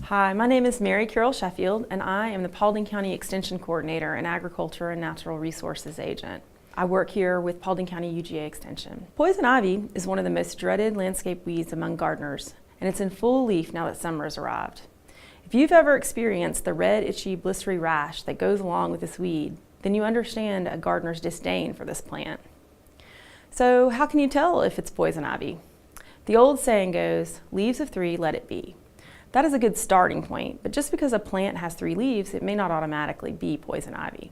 Hi, my name is Carol Sheffield, and I am the Paulding County Extension Coordinator and Agriculture and Natural Resources Agent. I work here with Paulding County UGA Extension. Poison ivy is one of the most dreaded landscape weeds among gardeners, and it's in full leaf now that summer has arrived. If you've ever experienced the red, itchy, blistery rash that goes along with this weed, then you understand a gardener's disdain for this plant. So how can you tell if it's poison ivy? The old saying goes, leaves of 3, let it be. That is a good starting point, but just because a plant has 3 leaves, it may not automatically be poison ivy.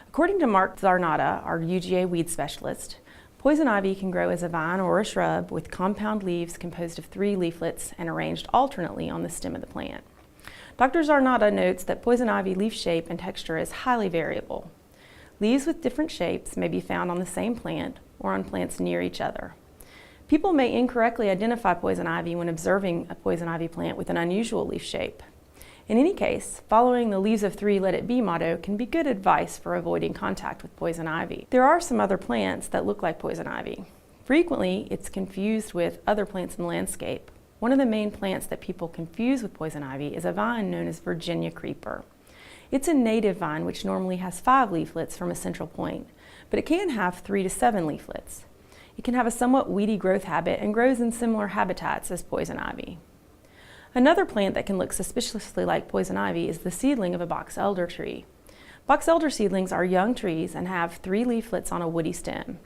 According to Mark Zarnata, our UGA weed specialist, poison ivy can grow as a vine or a shrub with compound leaves composed of 3 leaflets and arranged alternately on the stem of the plant. Dr. Zarnata notes that poison ivy leaf shape and texture is highly variable. Leaves with different shapes may be found on the same plant or on plants near each other. People may incorrectly identify poison ivy when observing a poison ivy plant with an unusual leaf shape. In any case, following the leaves of 3 let it be motto can be good advice for avoiding contact with poison ivy. There are some other plants that look like poison ivy. Frequently, it's confused with other plants in the landscape. One of the main plants that people confuse with poison ivy is a vine known as Virginia creeper. It's a native vine which normally has 5 leaflets from a central point, but it can have 3 to 7 leaflets. It can have a somewhat weedy growth habit and grows in similar habitats as poison ivy. Another plant that can look suspiciously like poison ivy is the seedling of a box elder tree. Box elder seedlings are young trees and have 3 leaflets on a woody stem.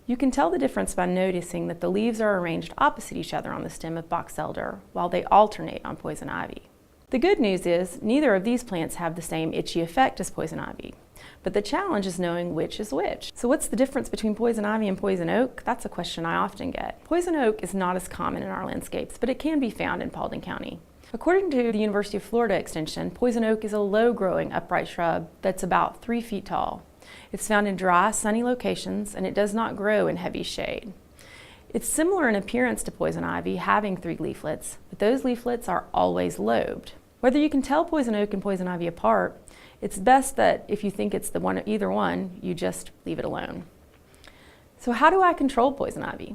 You can tell the difference by noticing that the leaves are arranged opposite each other on the stem of box elder, while they alternate on poison ivy. The good news is neither of these plants have the same itchy effect as poison ivy. But the challenge is knowing which is which. So what's the difference between poison ivy and poison oak? That's a question I often get. Poison oak is not as common in our landscapes, but it can be found in Paulding County. According to the University of Florida Extension, poison oak is a low-growing upright shrub that's about 3 feet tall. It's found in dry, sunny locations, and it does not grow in heavy shade. It's similar in appearance to poison ivy, having 3 leaflets, but those leaflets are always lobed. Whether you can tell poison oak and poison ivy apart, it's best that if you think it's either one, you just leave it alone. So how do I control poison ivy?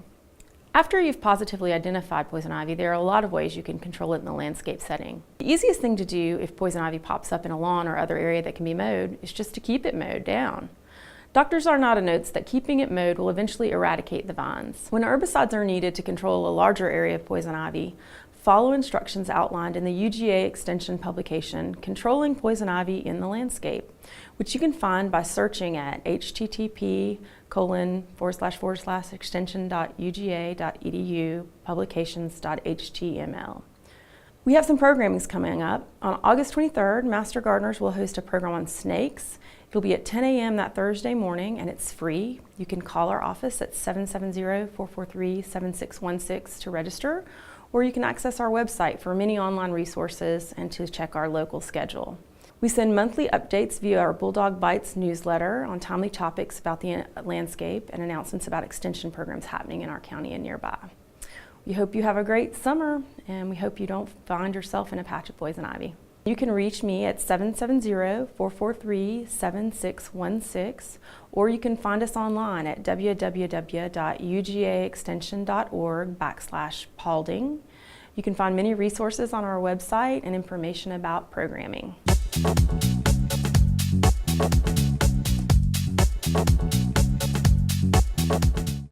After you've positively identified poison ivy, there are a lot of ways you can control it in the landscape setting. The easiest thing to do if poison ivy pops up in a lawn or other area that can be mowed is just to keep it mowed down. Dr. Zarnata notes that keeping it mowed will eventually eradicate the vines. When herbicides are needed to control a larger area of poison ivy, follow instructions outlined in the UGA Extension publication, Controlling Poison Ivy in the Landscape, which you can find by searching at http://extension.uga.edu publications.html. We have some programming coming up. On August 23rd, Master Gardeners will host a program on snakes. It'll be at 10 a.m. that Thursday morning, and it's free. You can call our office at 770-443-7616 to register, or you can access our website for many online resources and to check our local schedule. We send monthly updates via our Bulldog Bites newsletter on timely topics about the landscape and announcements about extension programs happening in our county and nearby. We hope you have a great summer, and we hope you don't find yourself in a patch of poison ivy. You can reach me at 770-443-7616, or you can find us online at www.ugaextension.org/Paulding. You can find many resources on our website and information about programming.